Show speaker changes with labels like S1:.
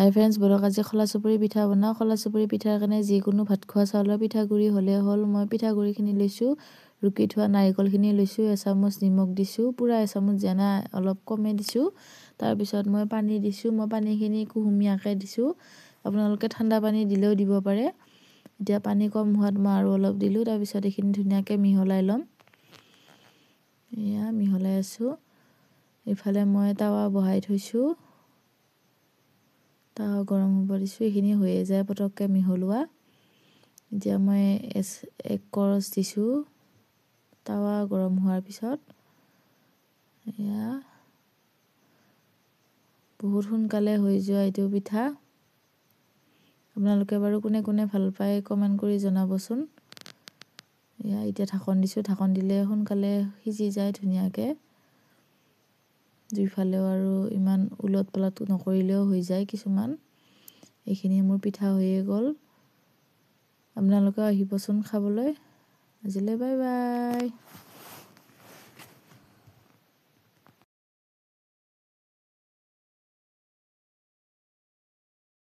S1: হাই friends, বলক আজি খোলা চুপুৰি পিঠা বনাওঁ। খোলা চুপুৰি পিঠাৰ কাৰণে যিকোনো ভাত খোৱা চাউলৰ পিঠাগুড়ি হ'লে হ'ল। মই পিঠাগুড়িখিনি লৈছোঁ, ৰুকি থোৱা নাৰিকলখিনি লৈছোঁ, এচামুচ নিমখ দিছোঁ, পূৰা এচামুচ যেনা অলপ কমে দিছোঁ। তাৰপিছত মই পানী দিছোঁ, মই পানীখিনি কুহুমীয়াকৈ দিছোঁ। আপোনালোকে ঠাণ্ডা পানী দিলেও দিব পাৰে। এতিয়া পানী কম হোৱাত মই আৰু অলপ দিলোঁ। তাৰপিছত এইখিনি ধুনীয়াকৈ মিহলাই ল'ম। এয়া মিহলাই আছোঁ। ইফালে মই টাৱা বহাই থৈছোঁ, টাৱা গৰম হ'ব দিছোঁ। এইখিনি হৈয়ে যায় পটককৈ মিহলোৱা। এতিয়া মই এক কৰচ দিছোঁ টাৱা গৰম হোৱাৰ পিছত। এয়া বহুত সোনকালে হৈ যোৱা এইটো পিঠা। আপোনালোকে বাৰু কোনে কোনে ভাল পায় কমেণ্ট কৰি জনাবচোন। এয়া এতিয়া ঢাকন দিছোঁ, ঢাকন দিলে সোনকালে সিজি যায় ধুনীয়াকৈ। দুইফালেও আৰু ইমান ওলট পালট নকৰিলেও হৈ যায় কিছুমান। এইখিনি মোৰ পিঠা হৈয়ে গ'ল। আপোনালোকেও আহিবচোন খাবলৈ। আজিলৈ বাই বাই।